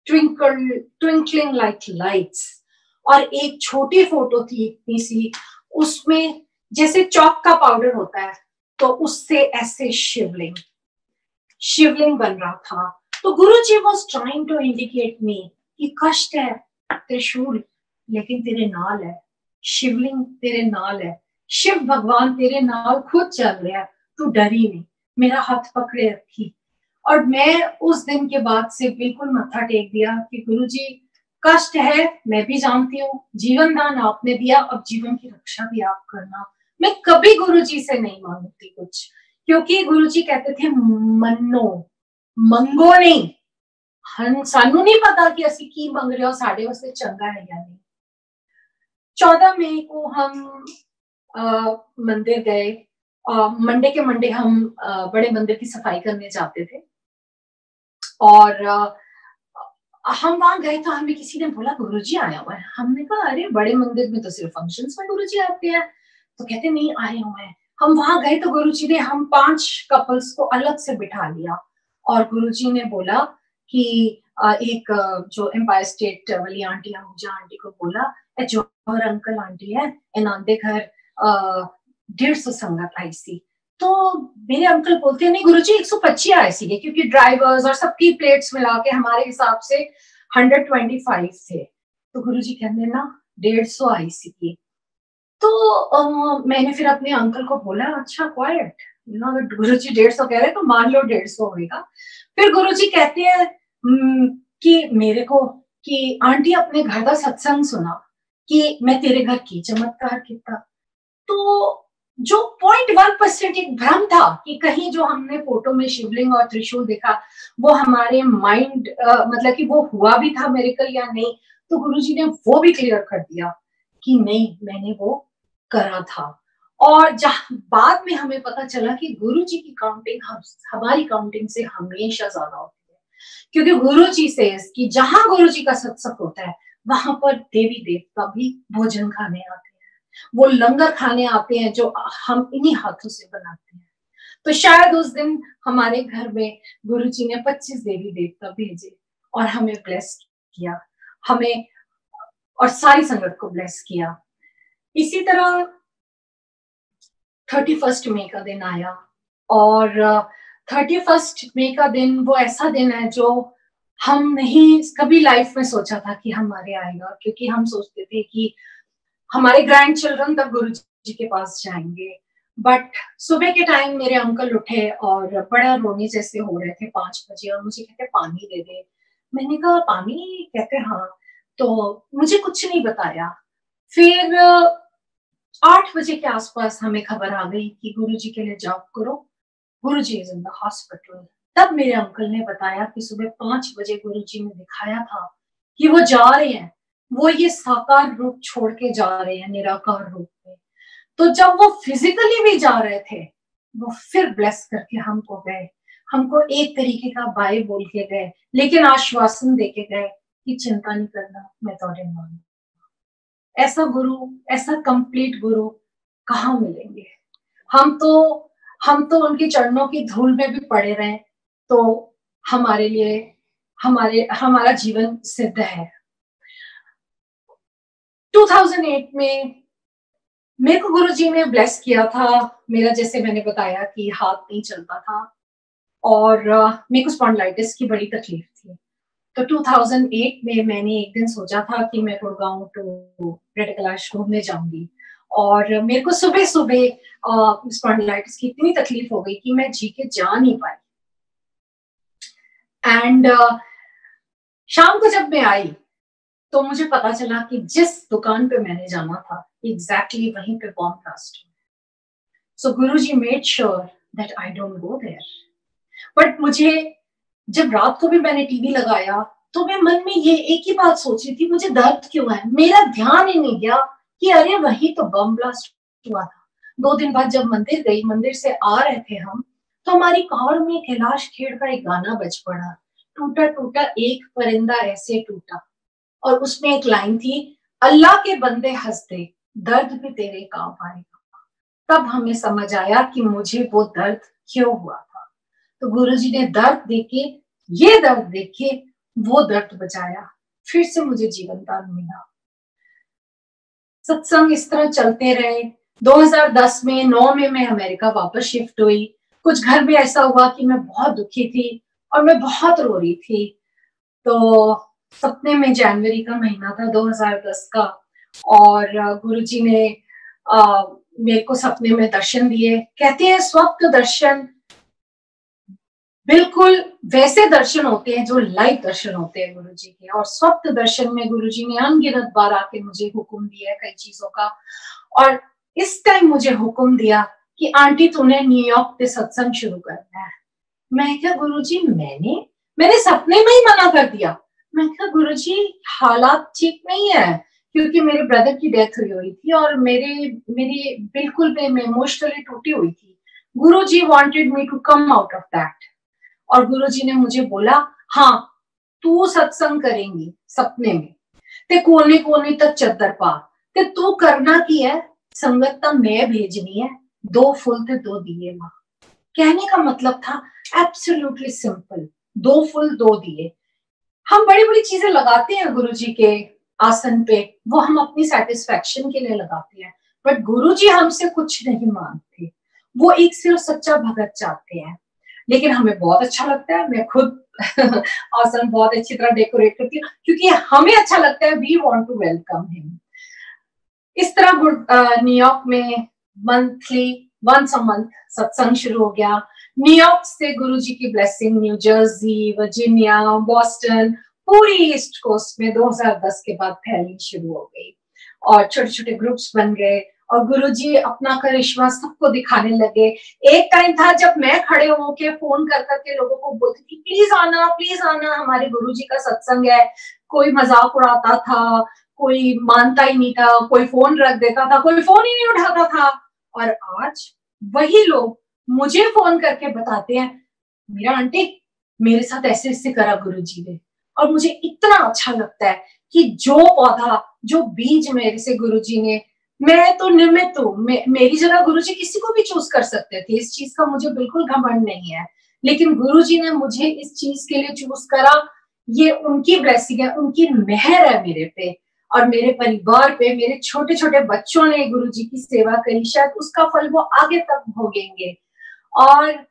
ट्विंकलिंग लाइक लाइट्स। और एक छोटी फोटो थी इतनी सी, उसमें जैसे चौक का पाउडर होता है तो उससे ऐसे शिवलिंग बन रहा था। तो गुरुजी वाज ट्राइंग टू इंडिकेट मी कि कष्ट है त्रिशूल, लेकिन तेरे नाल है, शिवलिंग तेरे नाल है, शिव भगवान तेरे नाल खुद चल रहा है, तू डरी नहीं, मेरा हाथ पकड़े रखी। और मैं उस दिन के बाद से बिल्कुल मत्था टेक दिया कि गुरुजी कष्ट है, मैं भी जानती हूँ, जीवन दान आपने दिया, अब जीवन की रक्षा भी आप करना। मैं कभी गुरुजी से नहीं मांगती कुछ, क्योंकि गुरुजी कहते थे मन्नो मंगो नहीं, सानू नहीं पता कि असि की मंग रहे हो, साढ़े वास्ते चंगा है या नहीं। 14 मई को हम मंदिर गए, मंडे के मंडे हम बड़े मंदिर की सफाई करने जाते थे। और हम वहां गए तो हमें किसी ने बोला गुरुजी आया हुआ है। हमने कहा अरे बड़े मंदिर में तो सिर्फ फंक्शंस में गुरुजी आते हैं, तो कहते नहीं आए हुए हैं। हम वहां गए तो गुरुजी ने हम 5 कपल्स को अलग से बिठा लिया और गुरुजी ने बोला कि एक जो एम्पायर स्टेट वाली आंटी आहूजा आंटी को बोला जौहर अंकल आंटी है इन्होंने घर 150 संगत आई सी। तो मेरे अंकल बोलते हैं नहीं गुरुजी 125 आए थे, क्योंकि ड्राइवर्स और सबकी प्लेट्स मिला के हमारे हिसाब से 125 थे। तो गुरुजी कहते ना 150 आई सी। तो मैंने फिर अपने अंकल को बोला अच्छा क्वाइट, अगर गुरुजी 150 कह रहे तो मान लो 150 होगा। फिर गुरुजी कहते हैं कि मेरे को कि आंटी अपने घर का सत्संग सुना कि मैं तेरे घर की चमत्कार किया। तो जो 0.1% एक भ्रम था कि कहीं जो हमने फोटो में शिवलिंग और त्रिशूल देखा वो हमारे माइंड मतलब कि वो हुआ भी था मेरेकल या नहीं, तो गुरुजी ने वो भी क्लियर कर दिया कि नहीं मैंने वो करा था। और जहां बाद में हमें पता चला कि गुरुजी की काउंटिंग हमारी काउंटिंग से हमेशा ज्यादा होती है, क्योंकि गुरुजी से कि जहां गुरुजी का सत्संग होता है वहां पर देवी देवता भी भोजन खाने आते हैं, वो लंगर खाने आते हैं जो हम इन्हीं हाथों से बनाते हैं। तो शायद उस दिन हमारे घर में गुरुजी ने 25 देवी देवता भेजे और हमें ब्लेस किया, हमें और सारी संगत को ब्लेस किया। इसी तरह 31 मई का दिन आया और 31 मई का दिन वो ऐसा दिन है जो हम नहीं कभी लाइफ में सोचा था कि हमारे आएगा, क्योंकि हम सोचते थे कि हमारे ग्रैंड चिल्ड्रन तक गुरु जी के पास जाएंगे। बट सुबह के टाइम मेरे अंकल उठे और बड़ा रोने जैसे हो रहे थे 5 बजे और मुझे कहते पानी दे दे। मैंने कहा पानी? कहते हाँ। तो मुझे कुछ नहीं बताया। फिर 8 बजे के आसपास हमें खबर आ गई कि गुरुजी के लिए जाप करो, गुरुजी इज इन द हॉस्पिटल। तब मेरे अंकल ने बताया कि सुबह 5 बजे गुरुजी ने दिखाया था कि वो जा रहे हैं, वो ये साकार रूप छोड़ के जा रहे हैं निराकार रूप में। तो जब वो फिजिकली भी जा रहे थे वो फिर ब्लेस करके हमको गए, हमको एक तरीके का बाय बोल के गए, लेकिन आश्वासन देके गए कि चिंता नहीं करना, मैं तोड़े मान। ऐसा गुरु, ऐसा कंप्लीट गुरु कहाँ मिलेंगे? हम तो उनके चरणों की धूल में भी पड़े रहे तो हमारे लिए हमारा जीवन सिद्ध है। 2008 में मेरे को गुरुजी ने ब्लेस किया था। मेरा जैसे मैंने बताया कि हाथ नहीं चलता था और मेरे को स्पॉन्डिलाइटिस की बड़ी तकलीफ थी। तो 2008 में मैंने एक दिन सोचा था कि मैं गुड़गांव टू रेड कैलाश घूमने जाऊंगी और मेरे को सुबह सुबह स्पॉन्डिलाइटिस की इतनी तकलीफ हो गई कि मैं जी के जा नहीं पाई। एंड शाम को जब मैं आई तो मुझे पता चला कि जिस दुकान पे मैंने जाना था एग्जैक्टली वहीं पे बॉम्ब ब्लास्ट हुआ। So Guruji made sure that I don't go there. But मुझे जब रात को भी मैंने टीवी लगाया तो मैं मन में ये एक ही बात सोच रही थी, मुझे दर्द क्यों है। मेरा ध्यान ही नहीं गया कि अरे वही तो बम ब्लास्ट हुआ था। 2 दिन बाद जब मंदिर गई, मंदिर से आ रहे थे हम, तो हमारी कार में कैलाश खेर का एक गाना बज पड़ा, टूटा टूटा एक परिंदा ऐसे टूटा। और उसमें एक लाइन थी, अल्लाह के बंदे हंस दे, दर्द भी तेरे काम आएगा। तब हमें समझ आया कि मुझे वो दर्द क्यों हुआ था। तो गुरुजी ने दर्द देके, ये दर्द देके वो दर्द बचाया, फिर से मुझे जीवन दान मिला। सत्संग इस तरह चलते रहे। 2010 में 9 में मैं अमेरिका वापस शिफ्ट हुई। कुछ घर में ऐसा हुआ कि मैं बहुत दुखी थी और मैं बहुत रो रही थी। तो सपने में जनवरी का महीना था 2010 का, और गुरुजी ने मेरे को सपने में दर्शन दिए। कहते हैं स्वप्न दर्शन बिल्कुल वैसे दर्शन होते हैं जो लाइव दर्शन होते हैं गुरुजी के। और स्वप्न दर्शन में गुरुजी ने अनगिनत बार आके मुझे हुक्म दिया है कई चीजों का। और इस टाइम मुझे हुक्म दिया कि आंटी तूने न्यूयॉर्क पे सत्संग शुरू करना है। मैं क्या गुरुजी, मैंने सपने में ही मना कर दिया। मैं क्या गुरुजी, हालात ठीक नहीं है, क्योंकि मेरे ब्रदर की डेथ हुई थी और मेरी बिल्कुल भी मैं इमोशनली टूटी हुई थी। Guruji wanted me to come out of that. और गुरुजी ने मुझे बोला, हाँ तू सत्संग करेंगी सपने में, ते कोने कोने तक चद्दर पा, ते तू करना की है, संगत ता मैं भेजनी है, 2 फूल ते 2 दिए मां। कहने का मतलब था एब्सोल्युटली सिंपल, 2 फूल 2 दिए। हम बड़ी बड़ी चीजें लगाते हैं गुरुजी के आसन पे, वो हम अपनी सेटिस्फेक्शन के लिए लगाते हैं, बट गुरुजी हमसे कुछ नहीं मांगते। वो एक सिर्फ सच्चा भगत चाहते हैं। लेकिन हमें बहुत अच्छा लगता है, मैं खुद आसन बहुत अच्छी तरह डेकोरेट करती हूँ क्योंकि हमें अच्छा लगता है, we want to welcome him. इस तरह न्यूयॉर्क में मंथली वंस अ मंथ सत्संग शुरू हो गया। न्यूयॉर्क से गुरुजी की blessing new Jersey, Virginia, Boston, पूरी ईस्ट कोस्ट में 2010 के बाद फैलनी शुरू हो गई और छोटे छोटे ग्रुप्स बन गए और गुरुजी अपना करिश्मा सबको दिखाने लगे। एक टाइम था जब मैं खड़े होके फोन कर करके लोगों को बोलती थी प्लीज आना हमारे गुरुजी का सत्संग है। कोई मजाक उड़ाता था, कोई मानता ही नहीं था, कोई फोन रख देता था, कोई फोन ही नहीं उठाता था। और आज वही लोग मुझे फोन करके बताते हैं, मीरा आंटी मेरे साथ ऐसे ऐसे करा गुरुजी ने। और मुझे इतना अच्छा लगता है कि जो पौधा, जो बीज मेरे से गुरुजी ने, मैं तो निमित्त हूँ, मेरी जगह गुरुजी किसी को भी चूज कर सकते थे, इस चीज का मुझे बिल्कुल घमंड नहीं है, लेकिन गुरुजी ने मुझे इस चीज के लिए चूज करा। ये उनकी ब्लेसिंग है, उनकी मेहर है मेरे पे और मेरे परिवार पे। मेरे छोटे छोटे बच्चों ने गुरुजी की सेवा करी, शायद उसका फल वो आगे तक भोगेंगे। और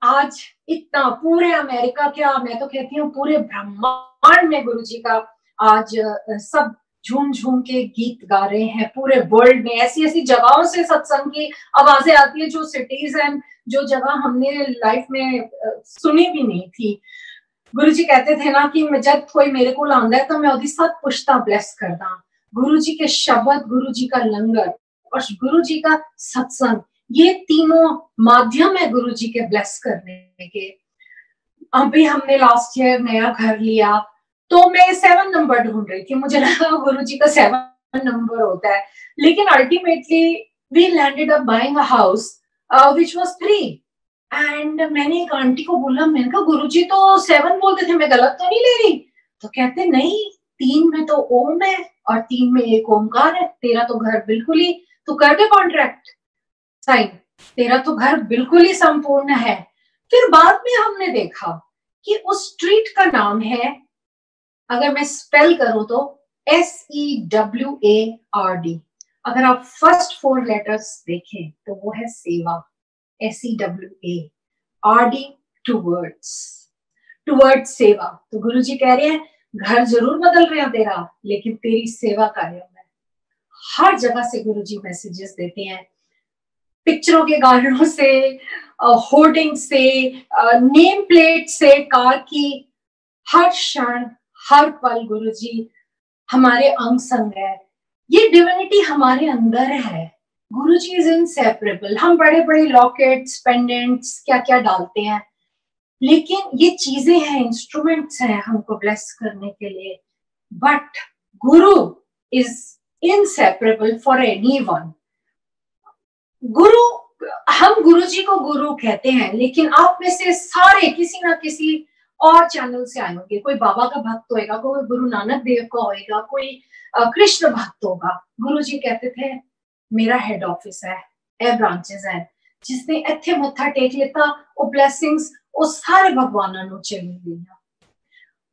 आज इतना पूरे अमेरिका, क्या मैं तो कहती हूँ पूरे ब्रह्मांड में गुरुजी का आज सब झूम झूम के गीत गा रहे हैं। पूरे वर्ल्ड में ऐसी ऐसी जगहों से सत्संग की आवाजें आती है, जो सिटीज एंड जो जगह हमने लाइफ में सुनी भी नहीं थी। गुरुजी कहते थे ना कि जब कोई मेरे को आंदा है तो मैं ओदी सब पुश्ता ब्लेस करदा। गुरुजी के शब्द, गुरुजी का लंगर और गुरुजी का सत्संग, ये तीनों माध्यम है गुरुजी के ब्लेस करने के। अभी हमने लास्ट ईयर नया घर लिया तो मैं 7 नंबर ढूंढ रही थी, मुझे लगा गुरुजी का 7 नंबर होता है, लेकिन ultimately we landed up buying a house which was 3। And मैंने एक आंटी को बोला, मैंने कहा गुरुजी तो 7 बोलते थे, मैं गलत तो नहीं ले रही? तो कहते नहीं, 3 में तो ओम है और 3 में एक ओमकार है, तेरा तो घर बिल्कुल ही, तू कर दे कॉन्ट्रैक्ट साइन, तेरा तो घर बिल्कुल ही संपूर्ण है। फिर बाद में हमने देखा कि उस स्ट्रीट का नाम है, अगर मैं स्पेल करूं तो SEWARD। अगर आप फर्स्ट 4 लेटर्स देखें तो वो है सेवा, SEWARD, टूवर्ड्स सेवा। तो गुरुजी कह रहे हैं घर जरूर बदल रहे हैं तेरा, लेकिन तेरी सेवा कार्य में। हर जगह से गुरुजी मैसेजेस देते हैं, पिक्चरों के गानों से, होर्डिंग से, नेम प्लेट से, कार की, हर क्षण हर पल गुरुजी हमारे अंग संग है। ये डिविनिटी हमारे अंदर है। गुरुजी इज इनसेपरेबल। हम बड़े बड़े लॉकेट्स, पेंडेंट्स क्या क्या डालते हैं, लेकिन ये चीजें हैं, इंस्ट्रूमेंट्स हैं हमको ब्लेस करने के लिए, but Guru is inseparable for anyone. गुरु, हम गुरु जी को गुरु कहते हैं, लेकिन आप में से सारे किसी ना किसी और चैनल से आए होंगे। कोई बाबा का भक्त होएगा, कोई गुरु नानक देव का होएगा, कोई कृष्ण भक्त होगा। गुरु जी कहते थे मेरा हेड ऑफिस है, ए ब्रांचेस है, जिसने इत्थे मत्था टेक लेता वो ब्लेसिंग्स वो सारे भगवाना नु चली गई।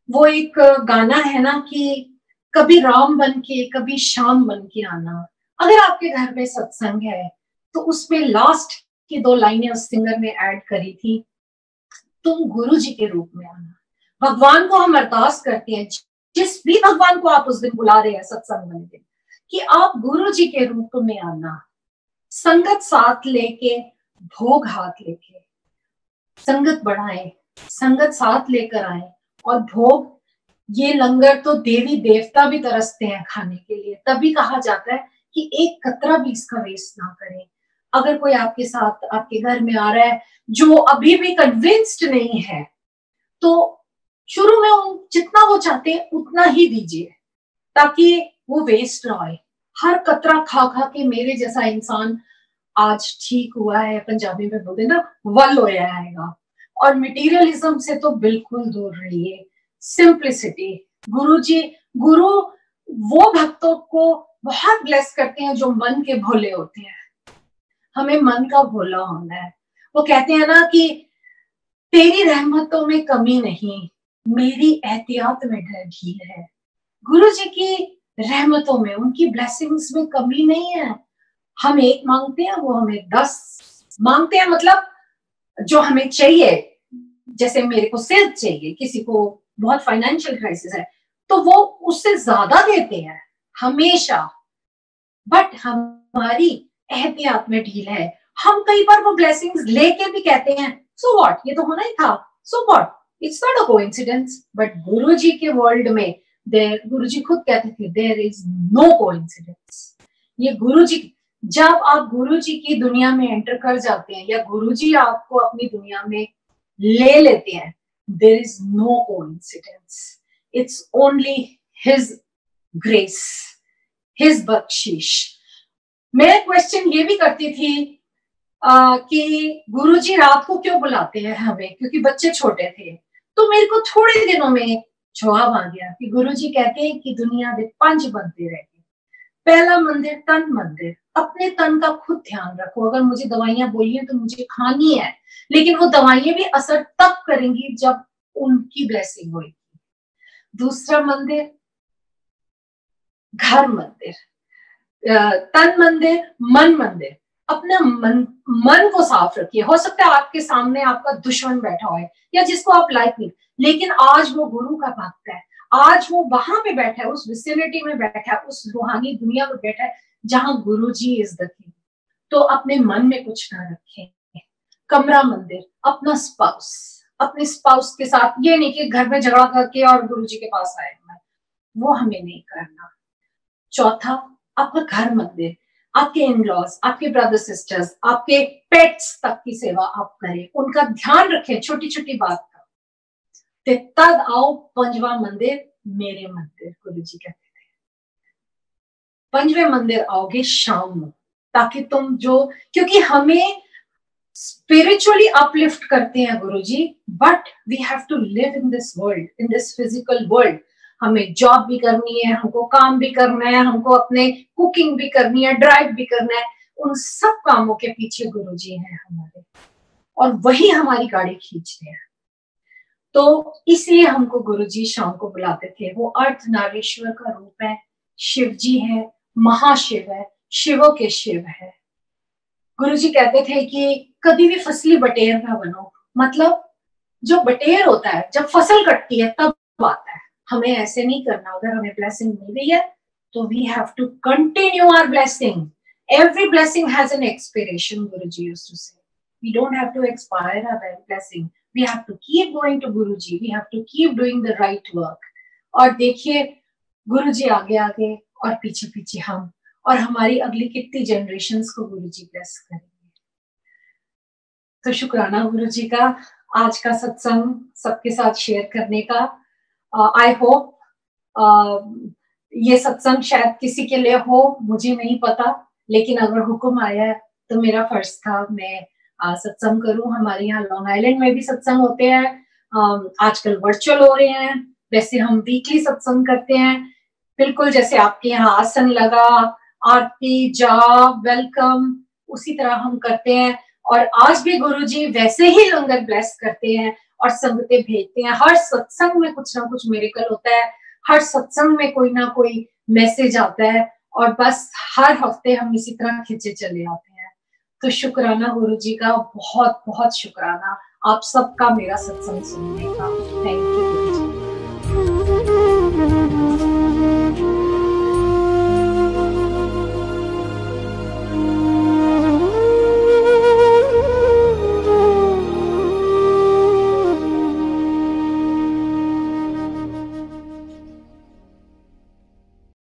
वो एक गाना है ना कि कभी राम बन के कभी श्याम बन के आना। अगर आपके घर में सत्संग है तो उसमें लास्ट की 2 लाइनें उस सिंगर ने ऐड करी थी, तुम गुरु जी के रूप में आना। भगवान को हम अरदास करते हैं, जिस भी भगवान को आप उस दिन बुला रहे हैं सत्संग वाले दिन, कि आप गुरु जी के रूप में आना। संगत साथ लेके, भोग हाथ लेके, संगत बढ़ाएं, संगत साथ लेकर आए, और भोग, ये लंगर तो देवी देवता भी तरसते हैं खाने के लिए। तभी कहा जाता है कि एक कतरा भी इसका वेस्ट ना करें। अगर कोई आपके साथ आपके घर में आ रहा है जो अभी भी कन्विंस्ड नहीं है, तो शुरू में जितना वो चाहते हैं उतना ही दीजिए, ताकि वो वेस्ट ना हो। हर कतरा खा खा के मेरे जैसा इंसान आज ठीक हुआ है, पंजाबी में बोलते ना, वल होया आएगा। और मटेरियलिज्म से तो बिल्कुल दूर रहिए, सिंप्लिसिटी। गुरु वो भक्तों को बहुत ब्लेस करते हैं जो मन के भोले होते हैं। हमें मन का भोला होना है। वो कहते हैं ना कि तेरी रहमतों में कमी नहीं, मेरी एहतियात में ढील है। गुरु जी की रहमतों में, उनकी ब्लेसिंग्स में कमी नहीं है। हम एक मांगते हैं, वो हमें 10 मांगते हैं। मतलब जो हमें चाहिए, जैसे मेरे को सेहत चाहिए, किसी को बहुत फाइनेंशियल क्राइसिस है, तो वो उससे ज्यादा देते हैं हमेशा। बट हमारी एहतियात में ढील है। हम कई बार वो ब्लेसिंग्स लेके भी कहते हैं सो व्हाट, ये तो होना ही था, so what, it's not a coincidence. But गुरु जी के वर्ल्ड में, गुरु जी खुद कहते थे देयर इज नो कोइंसिडेंस। ये गुरु जी, जब आप गुरु जी की दुनिया में एंटर कर जाते हैं, या गुरु जी आपको अपनी दुनिया में ले लेते हैं, there is no coincidence, it's only his grace, his बख्शिश। मैं क्वेश्चन ये भी करती थी कि गुरुजी रात को क्यों बुलाते हैं हमें, क्योंकि बच्चे छोटे थे। तो मेरे को थोड़े दिनों में जवाब आ गया कि गुरुजी कहते हैं कि दुनिया के 5 मंदिर है। पहला मंदिर तन मंदिर, अपने तन का खुद ध्यान रखो। अगर मुझे दवाइयां बोलिए तो मुझे खानी है, लेकिन वो दवाइयां भी असर तब करेंगी जब उनकी ब्लेसिंग होगी। दूसरा मंदिर घर मंदिर, तन मंदिर, मन मंदिर। अपना मन को साफ रखिए। हो सकता है आपके सामने आपका दुश्मन बैठा है या जिसको आप लाइक नहीं, लेकिन आज वो गुरु का भक्त है, आज वो वहां पे बैठा है, उस विसिनिटी में बैठा है, उस रूहानी दुनिया में बैठा है जहां गुरु जी इज द किंग। तो अपने मन में कुछ ना रखें। कमरा मंदिर, अपना स्पाउस, अपने स्पाउस के साथ, ये नहीं कि घर में झगड़ा करके और गुरु जी के पास आए, वो हमें नहीं करना। चौथा, आपका घर मंदिर, आपके इन-लॉज, आपके ब्रदर सिस्टर्स, आपके पेट्स तक की सेवा आप करें, उनका ध्यान रखें, छोटी छोटी बात का। तद आओ 5वां मंदिर, मेरे मंदिर, गुरु जी कहते थे। 5वें मंदिर आओगे शाम में, ताकि तुम जो, क्योंकि हमें स्पिरिचुअली अपलिफ्ट करते हैं Guru ji, but we have to live in this world, in this physical world. हमें जॉब भी करनी है, हमको काम भी करना है, हमको अपने कुकिंग भी करनी है, ड्राइव भी करना है। उन सब कामों के पीछे गुरुजी हैं हमारे, और वही हमारी गाड़ी खींचते हैं। तो इसलिए हमको गुरुजी शाम को बुलाते थे। वो अर्धनारीश्वर का रूप है, शिव जी है, महाशिव है, शिवों के शिव है। गुरुजी कहते थे कि कभी भी फसली बटेर ना बनो। मतलब जो बटेर होता है जब फसल कटती है तब आता है, हमें ऐसे नहीं करना। अगर हमें ब्लेसिंग मिल गई है तो we have to continue our blessing. Every blessing has an expiration, Guruji used to say. We don't have to expire our blessing, we have to keep going to Guruji, we have to keep doing the right work. और देखिए गुरुजी आगे आगे और पीछे पीछे हम, और हमारी अगली कितनी जनरेशंस को गुरुजी ब्लेस करेंगे। तो शुक्राना गुरुजी का। आज का सत्संग सबके साथ शेयर करने का। आई होप ये सत्संग शायद किसी के लिए हो, मुझे नहीं पता, लेकिन अगर हुक्म आया है तो मेरा फर्ज था मैं सत्संग करूं। हमारे यहाँ लॉन्ग आइलैंड में भी सत्संग होते हैं, आजकल वर्चुअल हो रहे हैं। वैसे हम वीकली सत्संग करते हैं, बिल्कुल जैसे आपके यहाँ आसन लगा, आरती, जाप, वेलकम, उसी तरह हम करते हैं। और आज भी गुरुजी वैसे ही लंगर ब्लेस करते हैं और संगतें भेजते हैं। हर सत्संग में कुछ ना कुछ मिरेकल होता है, हर सत्संग में कोई ना कोई मैसेज आता है, और बस हर हफ्ते हम इसी तरह खींचे चले आते हैं। तो शुक्राना गुरुजी का, बहुत बहुत शुक्राना आप सबका मेरा सत्संग सुनने का। Thank you.